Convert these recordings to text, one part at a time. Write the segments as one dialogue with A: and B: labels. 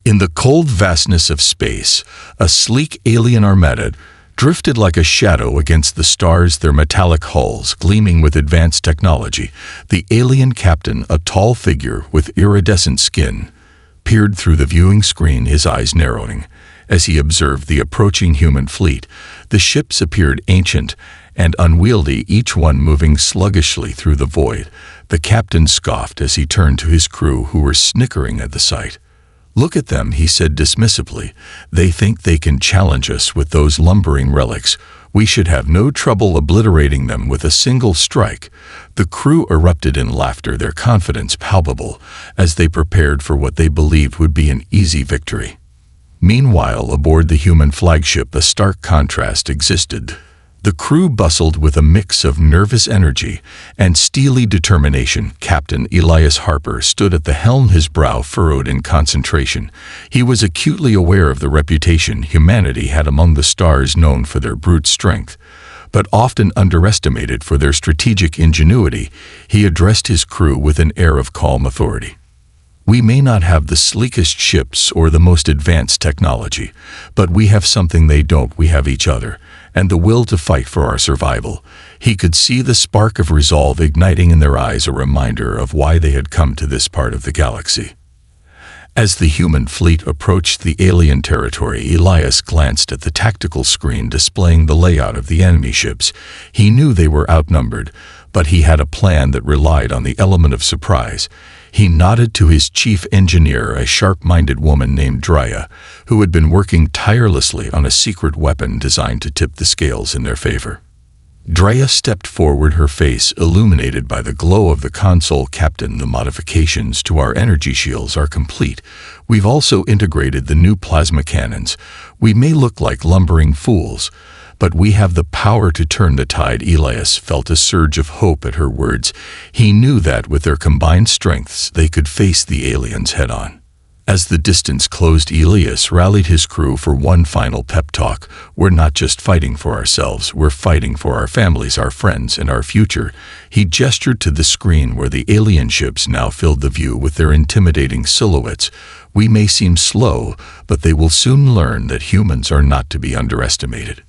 A: In the cold vastness of space, a sleek alien armada drifted like a shadow against the stars, their metallic hulls gleaming with advanced technology. The alien captain, a tall figure with iridescent skin, peered through the viewing screen, his eyes narrowing. As he observed the approaching human fleet, the ships appeared ancient and unwieldy, each one moving sluggishly through the void. The captain scoffed as he turned to his crew, who were snickering at the sight. "Look at them," he said dismissively. "They think they can challenge us with those lumbering relics. We should have no trouble obliterating them with a single strike." The crew erupted in laughter, their confidence palpable, as they prepared for what they believed would be an easy victory. Meanwhile, aboard the human flagship, a stark contrast existed. The crew bustled with a mix of nervous energy and steely determination. Captain Elias Harper stood at the helm, his brow furrowed in concentration. He was acutely aware of the reputation humanity had among the stars, known for their brute strength, but often underestimated for their strategic ingenuity. He addressed his crew with an air of calm authority. "We may not have the sleekest ships or the most advanced technology, but we have something they don't. We have each other, and the will to fight for our survival." He could see the spark of resolve igniting in their eyes, a reminder of why they had come to this part of the galaxy. As the human fleet approached the alien territory, Elias glanced at the tactical screen displaying the layout of the enemy ships. He knew they were outnumbered, but he had a plan that relied on the element of surprise. He nodded to his chief engineer, a sharp-minded woman named Drea, who had been working tirelessly on a secret weapon designed to tip the scales in their favor. Drea stepped forward, her face illuminated by the glow of the console. "Captain, the modifications to our energy shields are complete. We've also integrated the new plasma cannons. We may look like lumbering fools, but we have the power to turn the tide." Elias felt a surge of hope at her words. He knew that with their combined strengths they could face the aliens head-on. As the distance closed, Elias rallied his crew for one final pep talk. "We're not just fighting for ourselves, we're fighting for our families, our friends, and our future." He gestured to the screen where the alien ships now filled the view with their intimidating silhouettes. "We may seem slow, but they will soon learn that humans are not to be underestimated."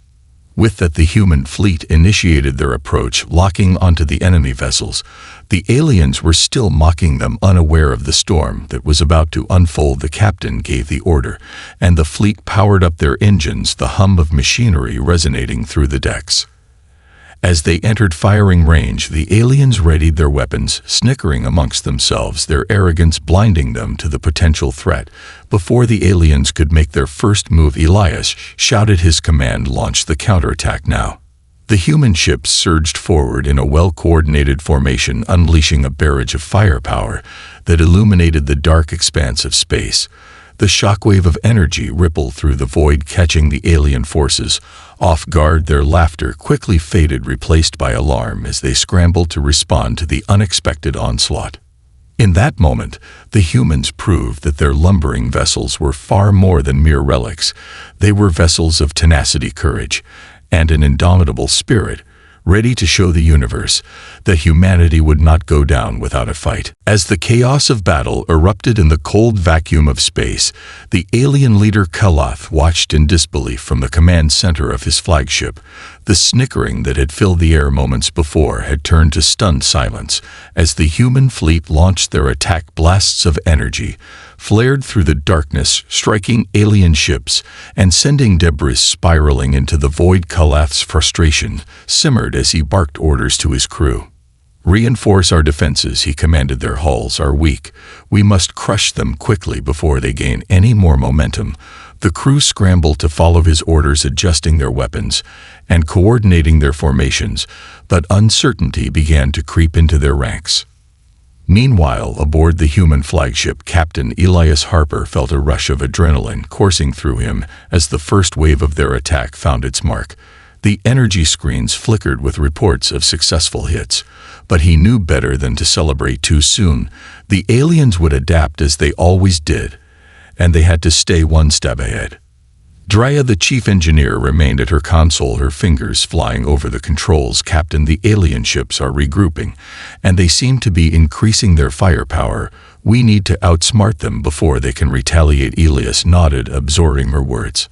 A: With that, the human fleet initiated their approach, locking onto the enemy vessels. The aliens were still mocking them, unaware of the storm that was about to unfold. The captain gave the order, and the fleet powered up their engines, the hum of machinery resonating through the decks. As they entered firing range, the aliens readied their weapons, snickering amongst themselves, their arrogance blinding them to the potential threat. Before the aliens could make their first move, Elias shouted his command, "Launch the counterattack now." The human ships surged forward in a well-coordinated formation, unleashing a barrage of firepower that illuminated the dark expanse of space. The shockwave of energy rippled through the void, catching the alien forces off guard. Their laughter quickly faded, replaced by alarm as they scrambled to respond to the unexpected onslaught. In that moment, the humans proved that their lumbering vessels were far more than mere relics. They were vessels of tenacity, courage, and an indomitable spirit, ready to show the universe that humanity would not go down without a fight. As the chaos of battle erupted in the cold vacuum of space, the alien leader Kalath watched in disbelief from the command center of his flagship. The snickering that had filled the air moments before had turned to stunned silence as the human fleet launched their attack. Blasts of energy flared through the darkness, striking alien ships and sending debris spiraling into the void. Kalath's frustration simmered as he barked orders to his crew. "Reinforce our defenses," he commanded. "Their hulls are weak. We must crush them quickly before they gain any more momentum." The crew scrambled to follow his orders, adjusting their weapons and coordinating their formations, but uncertainty began to creep into their ranks. Meanwhile, aboard the human flagship, Captain Elias Harper felt a rush of adrenaline coursing through him as the first wave of their attack found its mark. The energy screens flickered with reports of successful hits, but he knew better than to celebrate too soon. The aliens would adapt as they always did, and they had to stay one step ahead. Drea, the chief engineer, remained at her console, her fingers flying over the controls. "Captain, the alien ships are regrouping, and they seem to be increasing their firepower. We need to outsmart them before they can retaliate." Elias nodded, absorbing her words.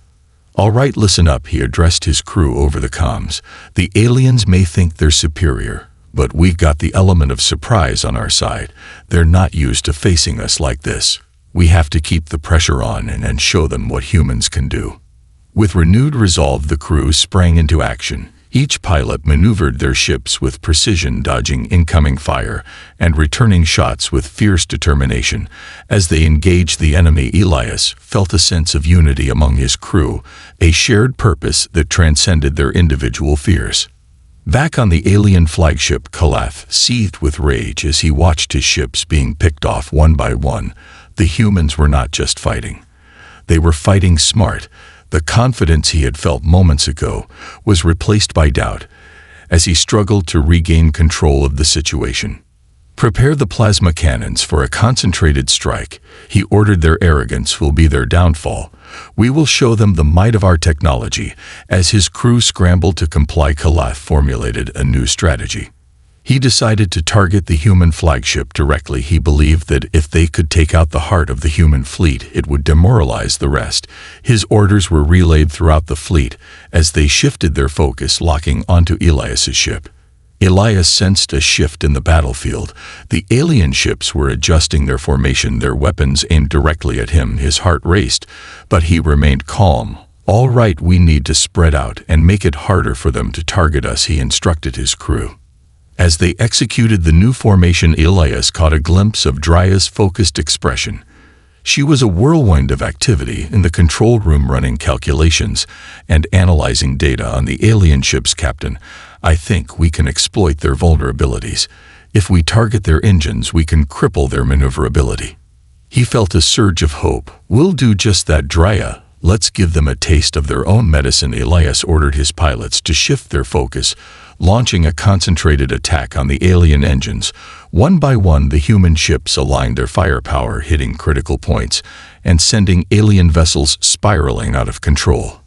A: "All right, listen up," he addressed his crew over the comms. "The aliens may think they're superior, but we've got the element of surprise on our side. They're not used to facing us like this. We have to keep the pressure on and show them what humans can do." With renewed resolve, the crew sprang into action. Each pilot maneuvered their ships with precision, dodging incoming fire and returning shots with fierce determination. As they engaged the enemy, Elias felt a sense of unity among his crew, a shared purpose that transcended their individual fears. Back on the alien flagship, Kalath seethed with rage as he watched his ships being picked off one by one. The humans were not just fighting. They were fighting smart. The confidence he had felt moments ago was replaced by doubt as he struggled to regain control of the situation. "Prepare the plasma cannons for a concentrated strike," he ordered. "Their arrogance will be their downfall. We will show them the might of our technology." As his crew scrambled to comply, Kalath formulated a new strategy. He decided to target the human flagship directly. He believed that if they could take out the heart of the human fleet, it would demoralize the rest. His orders were relayed throughout the fleet as they shifted their focus, locking onto Elias's ship. Elias sensed a shift in the battlefield. The alien ships were adjusting their formation, their weapons aimed directly at him. His heart raced, but he remained calm. "All right, we need to spread out and make it harder for them to target us," he instructed his crew. As they executed the new formation, Elias caught a glimpse of Drea's focused expression. She was a whirlwind of activity in the control room, running calculations and analyzing data on the alien ships. "Captain, I think we can exploit their vulnerabilities. If we target their engines, we can cripple their maneuverability." He felt a surge of hope. "We'll do just that, Drea. Let's give them a taste of their own medicine." Elias ordered his pilots to shift their focus, launching a concentrated attack on the alien engines. One by one, the human ships aligned their firepower, hitting critical points and sending alien vessels spiraling out of control.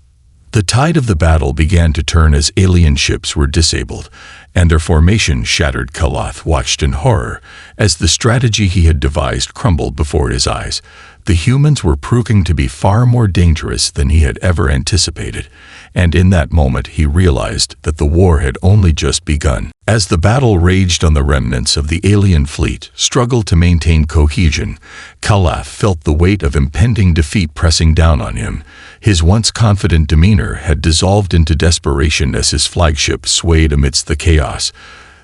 A: The tide of the battle began to turn as alien ships were disabled and their formation shattered. Kalath watched in horror as the strategy he had devised crumbled before his eyes. The humans were proving to be far more dangerous than he had ever anticipated, and in that moment he realized that the war had only just begun. As the battle raged on, the remnants of the alien fleet struggled to maintain cohesion. Kalath felt the weight of impending defeat pressing down on him. His once confident demeanor had dissolved into desperation as his flagship swayed amidst the chaos.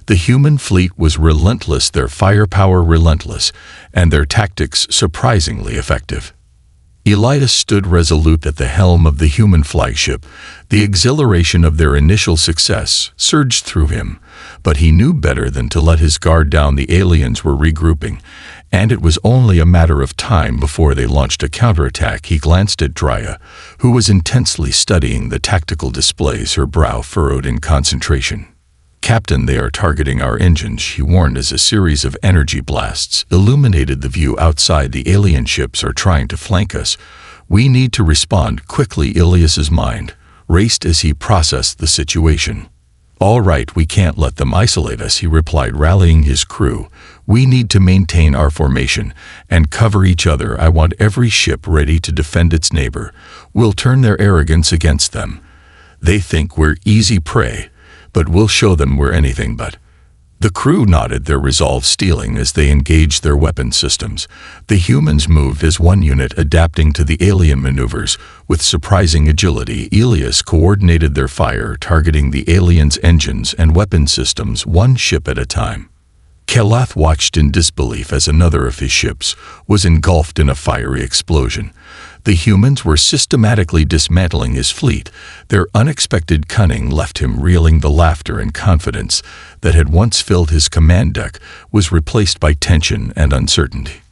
A: The human fleet was relentless, their firepower relentless, and their tactics surprisingly effective. Elias stood resolute at the helm of the human flagship. The exhilaration of their initial success surged through him, but he knew better than to let his guard down. The aliens were regrouping, and it was only a matter of time before they launched a counterattack. He glanced at Drea, who was intensely studying the tactical displays, her brow furrowed in concentration. "Captain, they are targeting our engines," he warned as a series of energy blasts illuminated the view outside. "The alien ships are trying to flank us. We need to respond quickly." Elias's mind raced as he processed the situation. "All right, we can't let them isolate us," he replied, rallying his crew. "We need to maintain our formation and cover each other. I want every ship ready to defend its neighbor. We'll turn their arrogance against them. They think we're easy prey, but we'll show them we're anything but." The crew nodded, their resolve steeling as they engaged their weapon systems. The humans moved as one unit, adapting to the alien maneuvers with surprising agility. Elias coordinated their fire, targeting the aliens' engines and weapon systems one ship at a time. Kalath watched in disbelief as another of his ships was engulfed in a fiery explosion. The humans were systematically dismantling his fleet. Their unexpected cunning left him reeling. The laughter and confidence that had once filled his command deck was replaced by tension and uncertainty.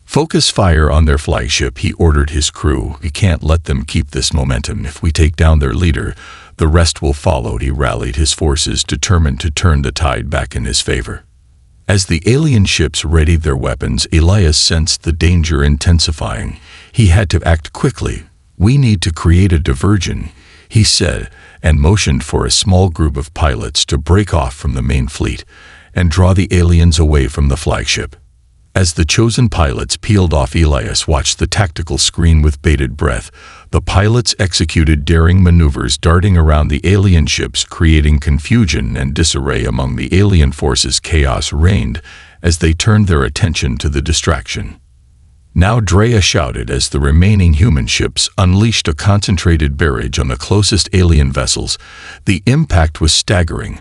A: "Focus fire on their flagship," he ordered his crew. "We can't let them keep this momentum. If we take down their leader, the rest will follow." He rallied his forces, determined to turn the tide back in his favor. As the alien ships readied their weapons, Elias sensed the danger intensifying. He had to act quickly, "We need to create a diversion," he said, and motioned for a small group of pilots to break off from the main fleet and draw the aliens away from the flagship. As the chosen pilots peeled off, Elias watched the tactical screen with bated breath. The pilots executed daring maneuvers darting around the alien ships, creating confusion and disarray among the alien forces. Chaos reigned as they turned their attention to the distraction. Now, Drea shouted as the remaining human ships unleashed a concentrated barrage on the closest alien vessels. The impact was staggering.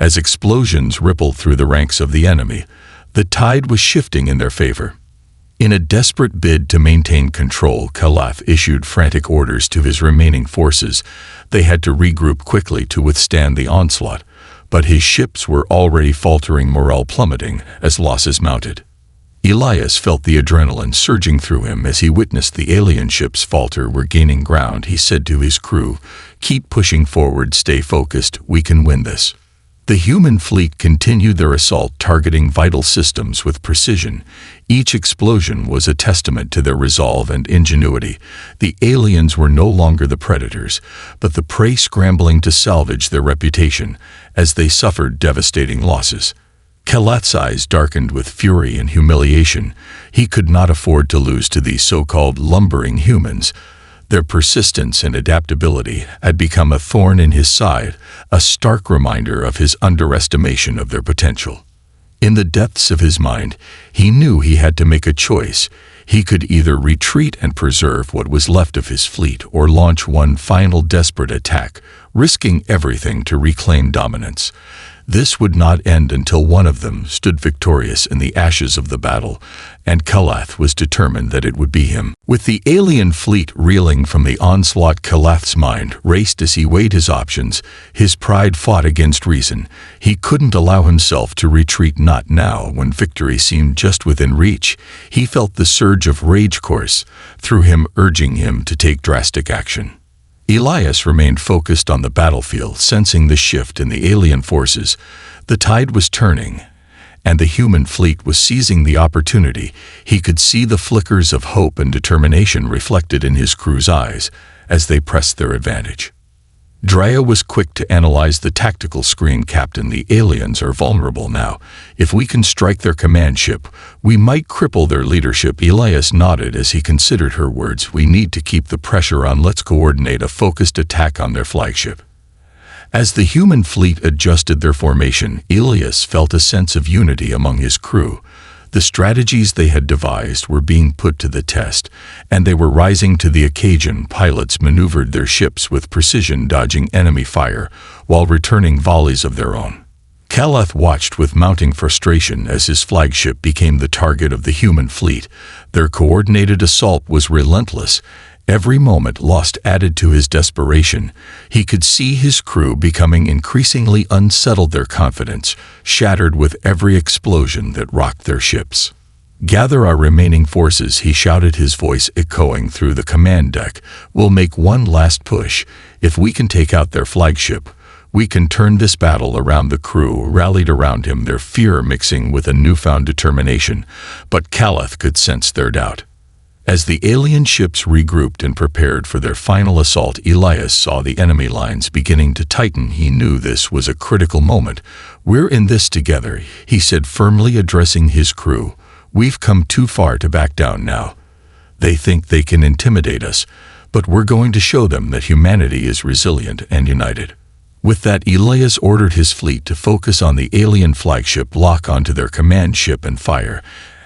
A: As explosions rippled through the ranks of the enemy, the tide was shifting in their favor. In a desperate bid to maintain control, Kalath issued frantic orders to his remaining forces. They had to regroup quickly to withstand the onslaught, but his ships were already faltering, morale plummeting as losses mounted. Elias felt the adrenaline surging through him as he witnessed the alien ships falter. "We're gaining ground," he said to his crew. "Keep pushing forward, stay focused, we can win this." The human fleet continued their assault, targeting vital systems with precision. Each explosion was a testament to their resolve and ingenuity. The aliens were no longer the predators, but the prey scrambling to salvage their reputation as they suffered devastating losses. Kalath's eyes darkened with fury and humiliation. He could not afford to lose to these so-called lumbering humans. Their persistence and adaptability had become a thorn in his side, a stark reminder of his underestimation of their potential. In the depths of his mind, he knew he had to make a choice. He could either retreat and preserve what was left of his fleet, or launch one final desperate attack, risking everything to reclaim dominance. This would not end until one of them stood victorious in the ashes of the battle, and Kalath was determined that it would be him. With the alien fleet reeling from the onslaught, Kalath's mind raced as he weighed his options. His pride fought against reason. He couldn't allow himself to retreat, not now, when victory seemed just within reach. He felt the surge of rage course through him, urging him to take drastic action. Elias remained focused on the battlefield, sensing the shift in the alien forces. The tide was turning, and the human fleet was seizing the opportunity. He could see the flickers of hope and determination reflected in his crew's eyes as they pressed their advantage. Drea was quick to analyze the tactical screen. "Captain, the aliens are vulnerable now. If we can strike their command ship, we might cripple their leadership." Elias nodded as he considered her words. "We need to keep the pressure on. Let's coordinate a focused attack on their flagship." As the human fleet adjusted their formation, Elias felt a sense of unity among his crew. The strategies they had devised were being put to the test, and they were rising to the occasion. Pilots maneuvered their ships with precision, dodging enemy fire while returning volleys of their own. Kalath watched with mounting frustration as his flagship became the target of the human fleet. Their coordinated assault was relentless. Every moment lost added to his desperation. He could see his crew becoming increasingly unsettled, their confidence shattered with every explosion that rocked their ships. "Gather our remaining forces," he shouted, his voice echoing through the command deck. "We'll make one last push. If we can take out their flagship, we can turn this battle around." The crew rallied around him, their fear mixing with a newfound determination, but Kalath could sense their doubt. As the alien ships regrouped and prepared for their final assault, Elias saw the enemy lines beginning to tighten. He knew this was a critical moment. "We're in this together," he said firmly, addressing his crew. "We've come too far to back down now. They think they can intimidate us, but we're going to show them that humanity is resilient and united." With that, Elias ordered his fleet to focus on the alien flagship, lock onto their command ship, and fire.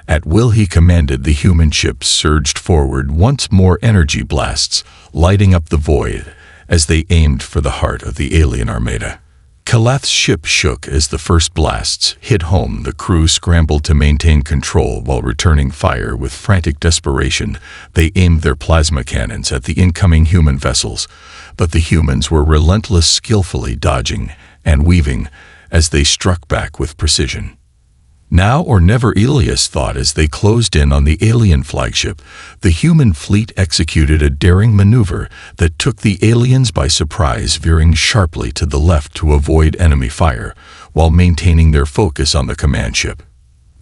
A: At will, he commanded. The human ships surged forward, once more energy blasts lighting up the void as they aimed for the heart of the alien armada. Kalath's ship shook as the first blasts hit home. The crew scrambled to maintain control while returning fire with frantic desperation. They aimed their plasma cannons at the incoming human vessels, but the humans were relentless, skillfully dodging and weaving as they struck back with precision. Now or never, Elias thought as they closed in on the alien flagship. The human fleet executed a daring maneuver that took the aliens by surprise, veering sharply to the left to avoid enemy fire while maintaining their focus on the command ship.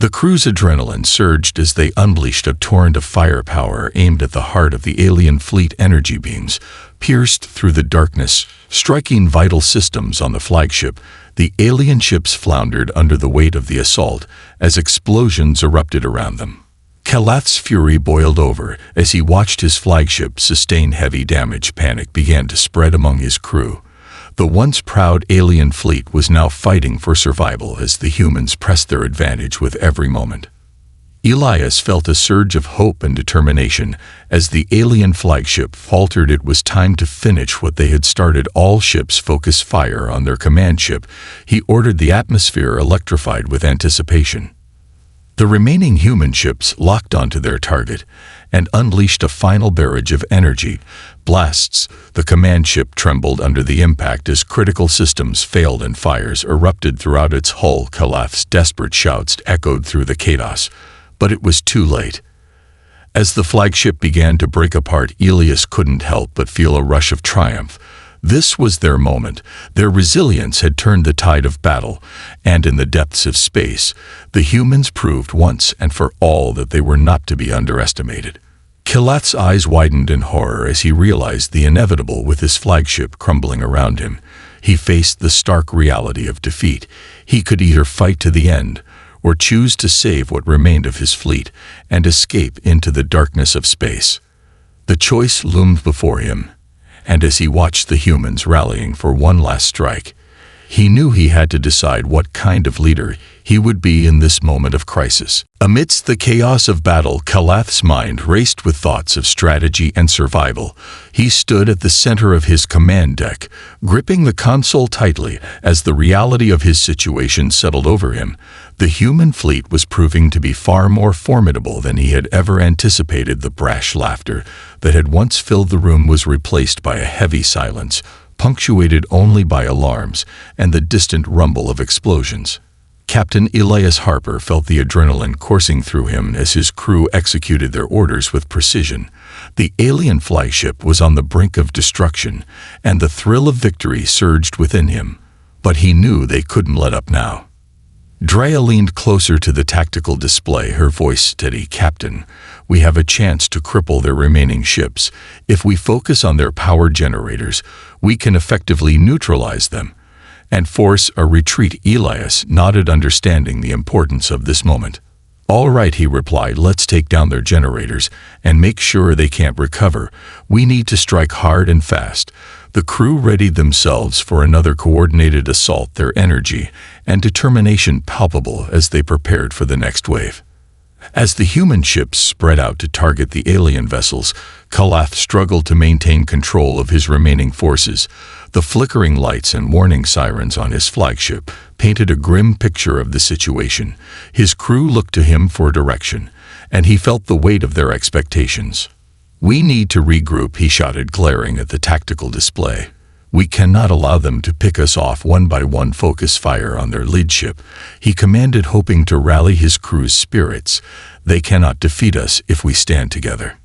A: The crew's adrenaline surged as they unleashed a torrent of firepower aimed at the heart of the alien fleet. Energy beams pierced through the darkness, striking vital systems on the flagship. The alien ships floundered under the weight of the assault as explosions erupted around them. Kalath's fury boiled over as he watched his flagship sustain heavy damage. Panic began to spread among his crew. The once proud alien fleet was now fighting for survival as the humans pressed their advantage with every moment. Elias felt a surge of hope and determination as the alien flagship faltered. It was time to finish what they had started. All ships focus fire on their command ship. He ordered, the atmosphere electrified with anticipation. The remaining human ships locked onto their target and unleashed a final barrage of energy blasts. The command ship trembled under the impact as critical systems failed and fires erupted throughout its hull. Kalath's desperate shouts echoed through the chaos, but it was too late. As the flagship began to break apart, Elias couldn't help but feel a rush of triumph. This was their moment. Their resilience had turned the tide of battle, and in the depths of space, the humans proved once and for all that they were not to be underestimated. Kalath's eyes widened in horror as he realized the inevitable. With his flagship crumbling around him, he faced the stark reality of defeat. He could either fight to the end, or choose to save what remained of his fleet and escape into the darkness of space. The choice loomed before him, and as he watched the humans rallying for one last strike, he knew he had to decide what kind of leader he would be in this moment of crisis. Amidst the chaos of battle, Kalath's mind raced with thoughts of strategy and survival. He stood at the center of his command deck, gripping the console tightly as the reality of his situation settled over him. The human fleet was proving to be far more formidable than he had ever anticipated. The brash laughter that had once filled the room was replaced by a heavy silence, punctuated only by alarms and the distant rumble of explosions. Captain Elias Harper felt the adrenaline coursing through him as his crew executed their orders with precision. The alien flagship was on the brink of destruction, and the thrill of victory surged within him. But he knew they couldn't let up now. Drea leaned closer to the tactical display, her voice steady. "Captain, we have a chance to cripple their remaining ships. If we focus on their power generators, we can effectively neutralize them and force a retreat." Elias nodded, understanding the importance of this moment. "All right," he replied, "let's take down their generators and make sure they can't recover. We need to strike hard and fast." The crew readied themselves for another coordinated assault, their energy and determination palpable as they prepared for the next wave. As the human ships spread out to target the alien vessels, Kalath struggled to maintain control of his remaining forces. The flickering lights and warning sirens on his flagship painted a grim picture of the situation. His crew looked to him for direction, and he felt the weight of their expectations. "We need to regroup," he shouted, glaring at the tactical display. "We cannot allow them to pick us off one by one. Focus fire on their lead ship," he commanded, hoping to rally his crew's spirits. "They cannot defeat us if we stand together."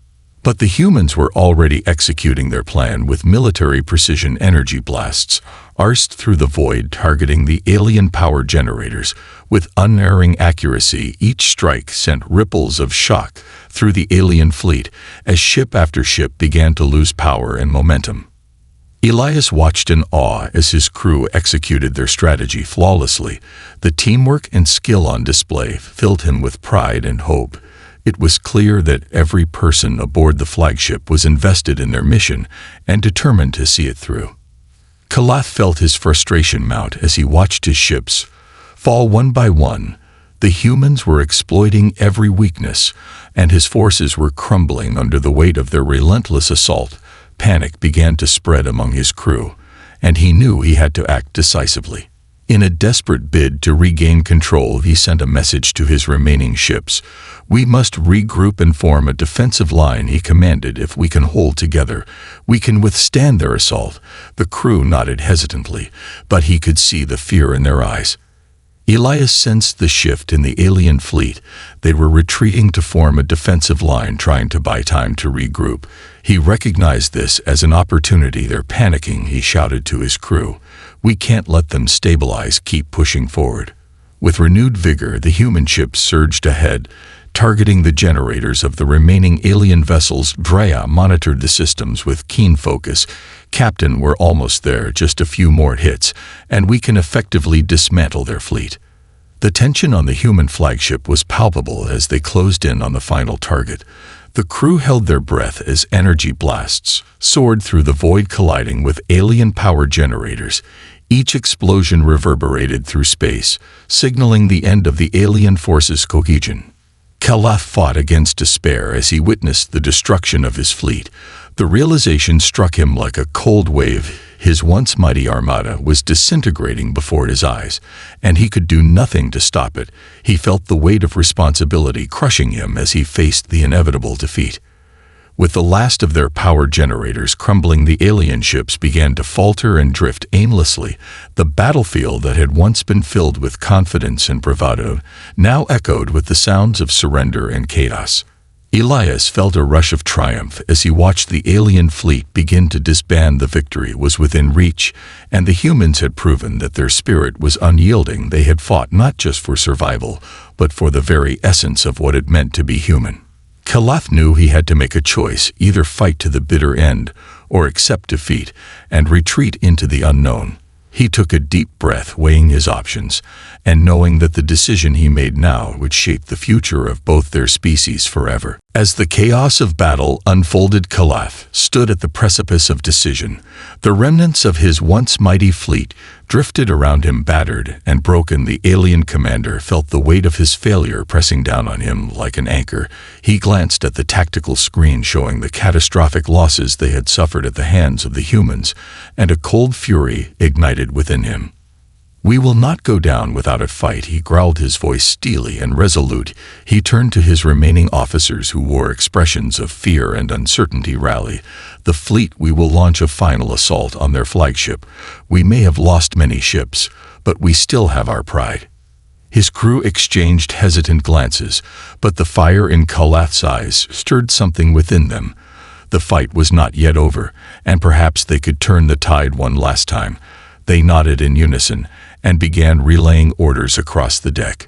A: But the humans were already executing their plan with military precision. Energy blasts arced through the void, targeting the alien power generators. With unerring accuracy, each strike sent ripples of shock through the alien fleet as ship after ship began to lose power and momentum. Elias watched in awe as his crew executed their strategy flawlessly. The teamwork and skill on display filled him with pride and hope. It was clear that every person aboard the flagship was invested in their mission and determined to see it through. Kalath felt his frustration mount as he watched his ships fall one by one. The humans were exploiting every weakness, and his forces were crumbling under the weight of their relentless assault. Panic began to spread among his crew, and he knew he had to act decisively. In a desperate bid to regain control, he sent a message to his remaining ships. "We must regroup and form a defensive line," he commanded. "If we can hold together, we can withstand their assault." The crew nodded hesitantly, but he could see the fear in their eyes. Elias sensed the shift in the alien fleet. They were retreating to form a defensive line, trying to buy time to regroup. He recognized this as an opportunity. "They're panicking," he shouted to his crew. "We can't let them stabilize. Keep pushing forward." With renewed vigor, the human ships surged ahead, targeting the generators of the remaining alien vessels. Drea monitored the systems with keen focus. "Captain, we're almost there, just a few more hits, and we can effectively dismantle their fleet." The tension on the human flagship was palpable as they closed in on the final target. The crew held their breath as energy blasts soared through the void, colliding with alien power generators. Each explosion reverberated through space, signaling the end of the alien forces' cohesion. Kalath fought against despair as he witnessed the destruction of his fleet. The realization struck him like a cold wave. His once mighty armada was disintegrating before his eyes, and he could do nothing to stop it. He felt the weight of responsibility crushing him as he faced the inevitable defeat. With the last of their power generators crumbling, the alien ships began to falter and drift aimlessly. The battlefield that had once been filled with confidence and bravado now echoed with the sounds of surrender and chaos. Elias felt a rush of triumph as he watched the alien fleet begin to disband. The victory was within reach, and the humans had proven that their spirit was unyielding. They had fought not just for survival, but for the very essence of what it meant to be human. Kalath knew he had to make a choice: either fight to the bitter end or accept defeat and retreat into the unknown. He took a deep breath, weighing his options, and knowing that the decision he made now would shape the future of both their species forever. As the chaos of battle unfolded, Kalath stood at the precipice of decision. The remnants of his once mighty fleet drifted around him, battered and broken. The alien commander felt the weight of his failure pressing down on him like an anchor. He glanced at the tactical screen showing the catastrophic losses they had suffered at the hands of the humans, and a cold fury ignited within him. "We will not go down without a fight," he growled, his voice steely and resolute. He turned to his remaining officers, who wore expressions of fear and uncertainty. "Rally the fleet. We will launch a final assault on their flagship. We may have lost many ships, but we still have our pride." His crew exchanged hesitant glances, but the fire in Kalath's eyes stirred something within them. The fight was not yet over, and perhaps they could turn the tide one last time. They nodded in unison and began relaying orders across the deck.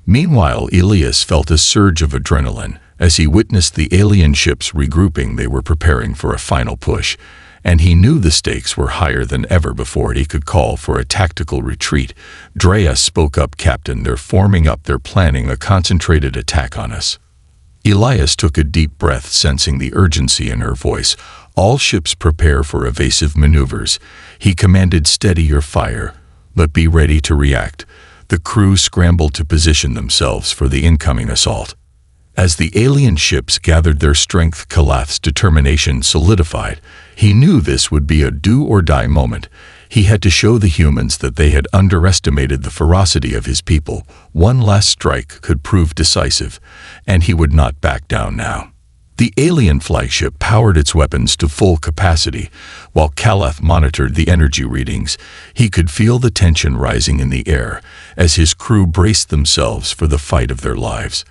A: Meanwhile, Elias felt a surge of adrenaline as he witnessed the alien ships regrouping. They were preparing for a final push, and he knew the stakes were higher than ever before. He could call for a tactical retreat. Drea spoke up, "Captain, they're forming up. They're planning a concentrated attack on us." Elias took a deep breath, sensing the urgency in her voice. "All ships prepare for evasive maneuvers." He commanded, "Steady your fire, but be ready to react." The crew scrambled to position themselves for the incoming assault. As the alien ships gathered their strength, Kalath's determination solidified. He knew this would be a do-or-die moment. He had to show the humans that they had underestimated the ferocity of his people. One last strike could prove decisive, and he would not back down now. The alien flagship powered its weapons to full capacity. While Kalath monitored the energy readings, he could feel the tension rising in the air as his crew braced themselves for the fight of their lives.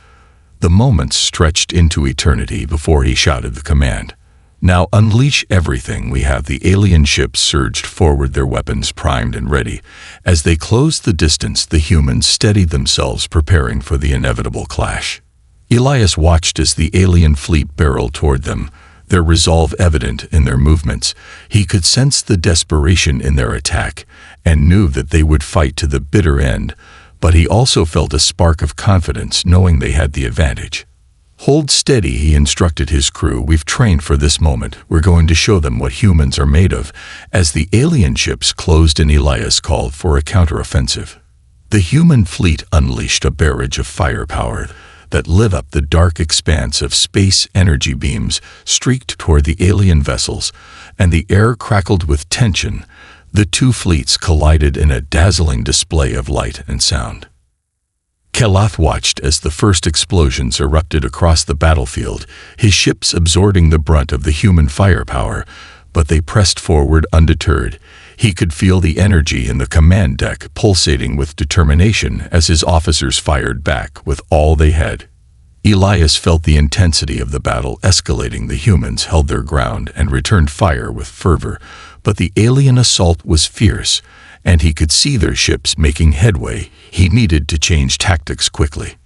A: The moments stretched into eternity before he shouted the command. "Now unleash everything we have." The alien ships surged forward, their weapons primed and ready. As they closed the distance, the humans steadied themselves, preparing for the inevitable clash. Elias watched as the alien fleet barreled toward them, their resolve evident in their movements. He could sense the desperation in their attack and knew that they would fight to the bitter end, but he also felt a spark of confidence, knowing they had the advantage. "Hold steady," he instructed his crew. "We've trained for this moment. We're going to show them what humans are made of." As the alien ships closed in, Elias called for a counteroffensive. The human fleet unleashed a barrage of firepower that lit up the dark expanse of space. Energy beams streaked toward the alien vessels, and the air crackled with tension. The two fleets collided in a dazzling display of light and sound. Kalath watched as the first explosions erupted across the battlefield, his ships absorbing the brunt of the human firepower, but they pressed forward undeterred. He could feel the energy in the command deck pulsating with determination as his officers fired back with all they had. Elias felt the intensity of the battle escalating. The humans held their ground and returned fire with fervor, but the alien assault was fierce, and he could see their ships making headway. He needed to change tactics quickly.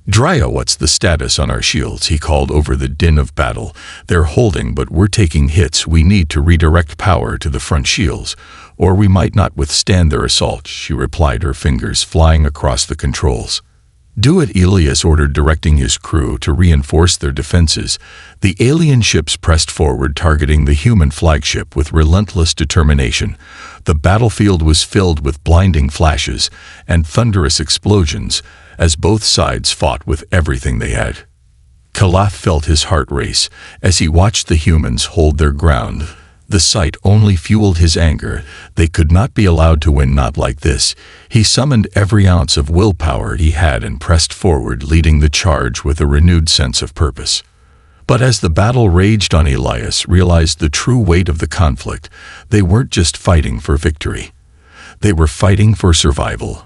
A: "Drya, what's the status on our shields?" he called over the din of battle. "They're holding, but we're taking hits. We need to redirect power to the front shields, or we might not withstand their assault," she replied, her fingers flying across the controls. "Do it," Elias ordered, directing his crew to reinforce their defenses. The alien ships pressed forward, targeting the human flagship with relentless determination. The battlefield was filled with blinding flashes and thunderous explosions as both sides fought with everything they had. Kalath felt his heart race as he watched the humans hold their ground. The sight only fueled his anger. They could not be allowed to win, not like this. He summoned every ounce of willpower he had and pressed forward, leading the charge with a renewed sense of purpose. But as the battle raged on, Elias realized the true weight of the conflict. They weren't just fighting for victory. They were fighting for survival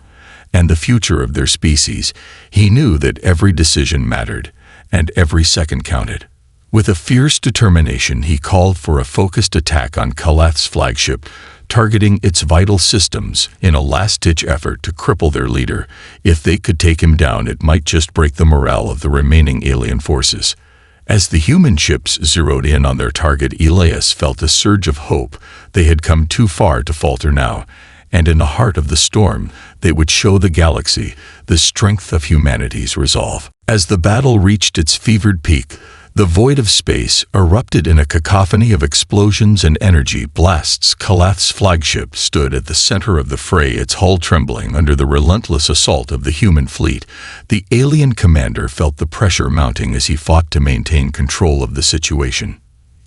A: and the future of their species. He knew that every decision mattered, and every second counted. With a fierce determination, he called for a focused attack on Kalath's flagship, targeting its vital systems in a last-ditch effort to cripple their leader. If they could take him down, it might just break the morale of the remaining alien forces. As the human ships zeroed in on their target, Elias felt a surge of hope. They had come too far to falter now, and in the heart of the storm, they would show the galaxy the strength of humanity's resolve. As the battle reached its fevered peak, the void of space erupted in a cacophony of explosions and energy blasts. Kalath's flagship stood at the center of the fray, its hull trembling under the relentless assault of the human fleet. The alien commander felt the pressure mounting as he fought to maintain control of the situation.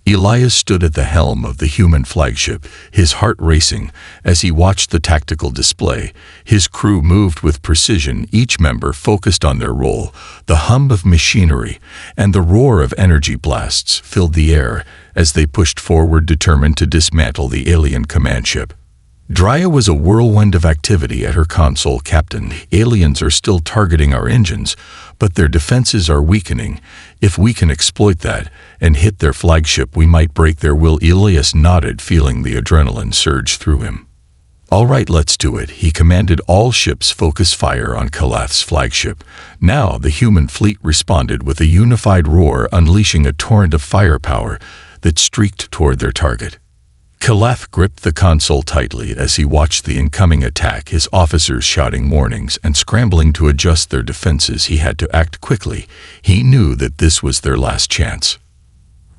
A: Elias stood at the helm of the human flagship, his heart racing as he watched the tactical display. His crew moved with precision, each member focused on their role. The hum of machinery and the roar of energy blasts filled the air as they pushed forward, determined to dismantle the alien command ship. Drya was a whirlwind of activity at her console. "Captain, aliens are still targeting our engines, but their defenses are weakening. If we can exploit that and hit their flagship, we might break their will." Elias nodded, feeling the adrenaline surge through him. "All right, let's do it," he commanded. All ships focus fire on Kalath's flagship. Now the human fleet responded with a unified roar, unleashing a torrent of firepower that streaked toward their target. Kalath gripped the console tightly as he watched the incoming attack, his officers shouting warnings and scrambling to adjust their defenses. He had to act quickly. He knew that this was their last chance.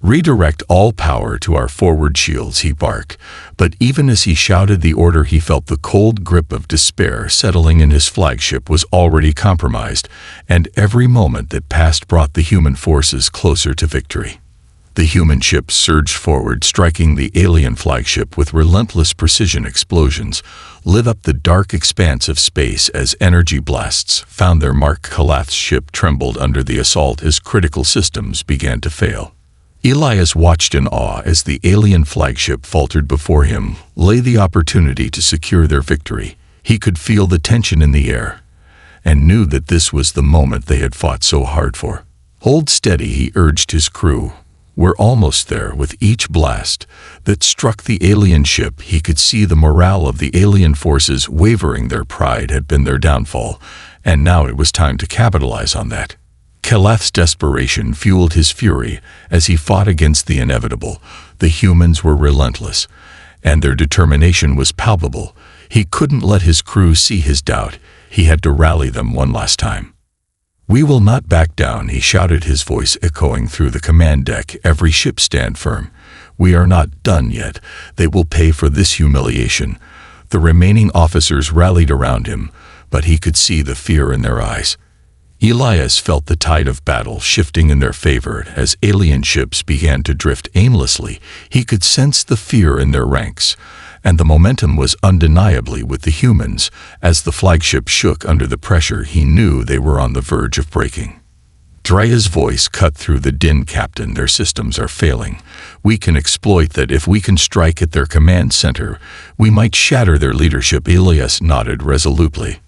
A: "Redirect all power to our forward shields," he barked. But even as he shouted the order, he felt the cold grip of despair settling in. His flagship was already compromised, and every moment that passed brought the human forces closer to victory. The human ships surged forward, striking the alien flagship with relentless precision. Explosions lit up the dark expanse of space as energy blasts found their mark. Kalath's ship trembled under the assault as critical systems began to fail. Elias watched in awe as the alien flagship faltered before him. Lay the opportunity to secure their victory. He could feel the tension in the air and knew that this was the moment they had fought so hard for. "Hold steady," he urged his crew. "We're almost there." With each blast that struck the alien ship, he could see the morale of the alien forces wavering. Their pride had been their downfall, and now it was time to capitalize on that. Kalath's desperation fueled his fury as he fought against the inevitable. The humans were relentless, and their determination was palpable. He couldn't let his crew see his doubt. He had to rally them one last time. "We will not back down," he shouted, his voice echoing through the command deck. "Every ship stand firm. We are not done yet. They will pay for this humiliation." The remaining officers rallied around him, but he could see the fear in their eyes. Elias felt the tide of battle shifting in their favor as alien ships began to drift aimlessly. He could sense the fear in their ranks, and the momentum was undeniably with the humans. As the flagship shook under the pressure, he knew they were on the verge of breaking. Drya's voice cut through the din. "Captain, their systems are failing. We can exploit that. If we can strike at their command center, we might shatter their leadership." Elias nodded resolutely.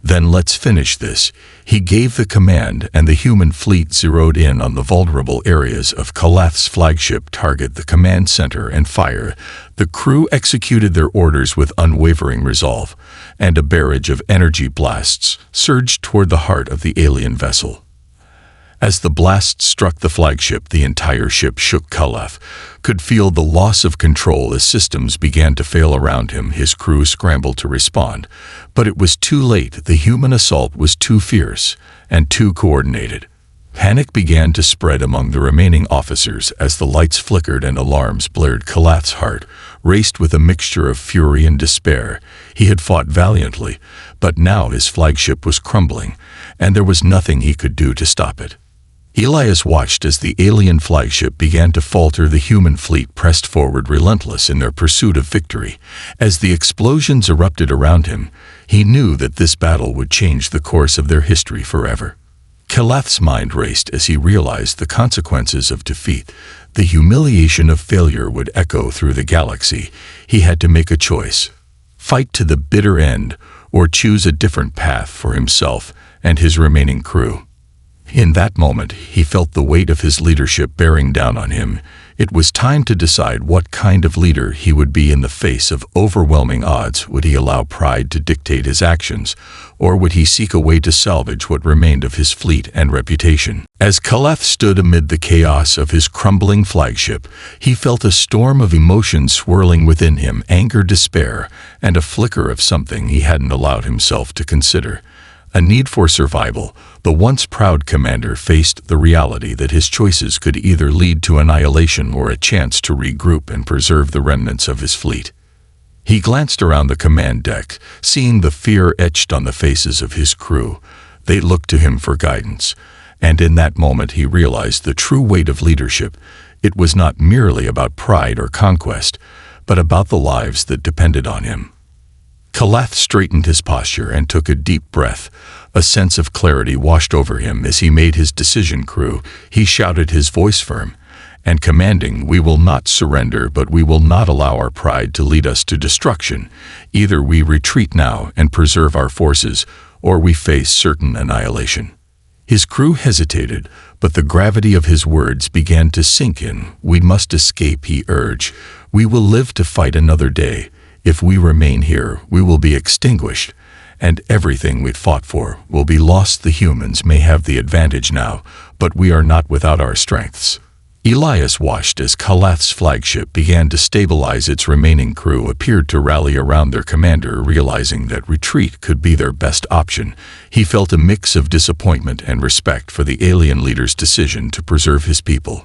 A: Then let's finish this. He gave the command, and the human fleet zeroed in on the vulnerable areas of Kalath's flagship target, the command center, and fire. The crew executed their orders with unwavering resolve, and a barrage of energy blasts surged toward the heart of the alien vessel. As the blast struck the flagship, the entire ship shook. Kalath could feel the loss of control as systems began to fail around him. His crew scrambled to respond, but it was too late. The human assault was too fierce and too coordinated. Panic began to spread among the remaining officers as the lights flickered and alarms blared. Kalath's heart raced with a mixture of fury and despair. He had fought valiantly, but now his flagship was crumbling, and there was nothing he could do to stop it. Elias watched as the alien flagship began to falter. The human fleet pressed forward, relentless in their pursuit of victory. As the explosions erupted around him, he knew that this battle would change the course of their history forever. Kalath's mind raced as he realized the consequences of defeat. The humiliation of failure would echo through the galaxy. He had to make a choice: fight to the bitter end, or choose a different path for himself and his remaining crew. In that moment, he felt the weight of his leadership bearing down on him. It was time to decide what kind of leader he would be in the face of overwhelming odds. Would he allow pride to dictate his actions, or would he seek a way to salvage what remained of his fleet and reputation? As Kalath stood amid the chaos of his crumbling flagship, he felt a storm of emotions swirling within him: anger, despair, and a flicker of something he hadn't allowed himself to consider: a need for survival. The once proud commander faced the reality that his choices could either lead to annihilation or a chance to regroup and preserve the remnants of his fleet. He glanced around the command deck, seeing the fear etched on the faces of his crew. They looked to him for guidance, and in that moment he realized the true weight of leadership. It was not merely about pride or conquest, but about the lives that depended on him. Kalath straightened his posture and took a deep breath. A sense of clarity washed over him as he made his decision. Crew, he shouted, his voice firm and commanding, we will not surrender, but we will not allow our pride to lead us to destruction. Either we retreat now and preserve our forces, or we face certain annihilation. His crew hesitated, but the gravity of his words began to sink in. We must escape, he urged. We will live to fight another day. If we remain here, we will be extinguished, and everything we'd fought for will be lost. The humans may have the advantage now, but we are not without our strengths. Elias watched as Kalath's flagship began to stabilize. Its remaining crew appeared to rally around their commander, realizing that retreat could be their best option. He felt a mix of disappointment and respect for the alien leader's decision to preserve his people.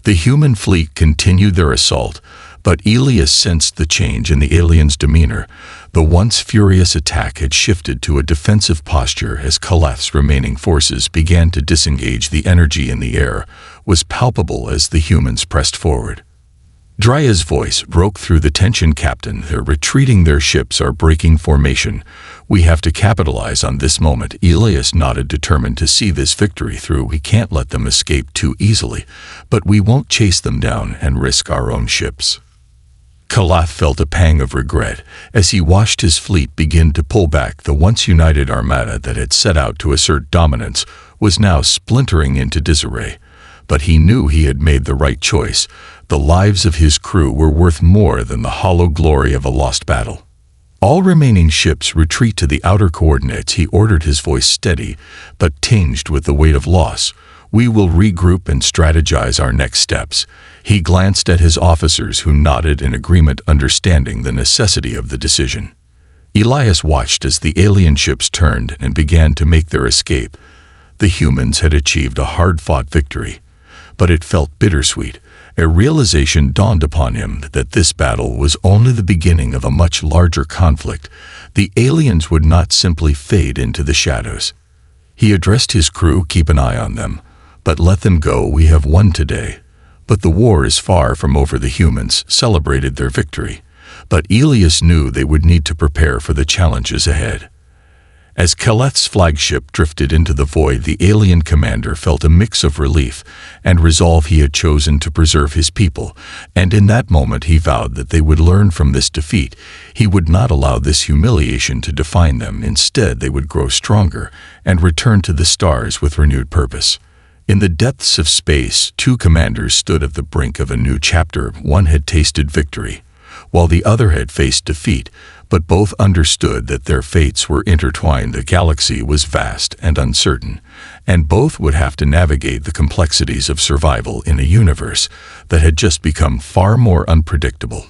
A: The human fleet continued their assault, but Elias sensed the change in the aliens' demeanor. The once furious attack had shifted to a defensive posture as Kalath's remaining forces began to disengage. The energy in the air was palpable as the humans pressed forward. Drya's voice broke through the tension. Captain, they're retreating. Their ships are breaking formation. We have to capitalize on this moment. Elias nodded, determined to see this victory through. We can't let them escape too easily, but we won't chase them down and risk our own ships. Kalath felt a pang of regret as he watched his fleet begin to pull back. The once united armada that had set out to assert dominance was now splintering into disarray. But he knew he had made the right choice. The lives of his crew were worth more than the hollow glory of a lost battle. All remaining ships retreat to the outer coordinates, he ordered, his voice steady but tinged with the weight of loss. We will regroup and strategize our next steps. He glanced at his officers, who nodded in agreement, understanding the necessity of the decision. Elias watched as the alien ships turned and began to make their escape. The humans had achieved a hard-fought victory, but it felt bittersweet. A realization dawned upon him that this battle was only the beginning of a much larger conflict. The aliens would not simply fade into the shadows. He addressed his crew, keep an eye on them, but let them go. We have won today, but the war is far from over. The humans celebrated their victory, but Elias knew they would need to prepare for the challenges ahead. As Keleth's flagship drifted into the void, the alien commander felt a mix of relief and resolve. He had chosen to preserve his people, and in that moment he vowed that they would learn from this defeat. He would not allow this humiliation to define them. Instead, they would grow stronger and return to the stars with renewed purpose. In the depths of space, two commanders stood at the brink of a new chapter. One had tasted victory, while the other had faced defeat, but both understood that their fates were intertwined. The galaxy was vast and uncertain, and both would have to navigate the complexities of survival in a universe that had just become far more unpredictable.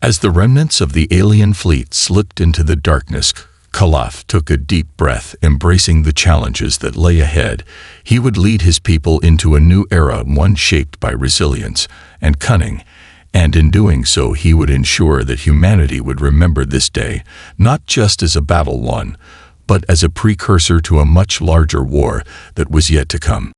A: As the remnants of the alien fleet slipped into the darkness, Keleth took a deep breath, embracing the challenges that lay ahead. He would lead his people into a new era, one shaped by resilience and cunning, and in doing so he would ensure that humanity would remember this day not just as a battle won, but as a precursor to a much larger war that was yet to come.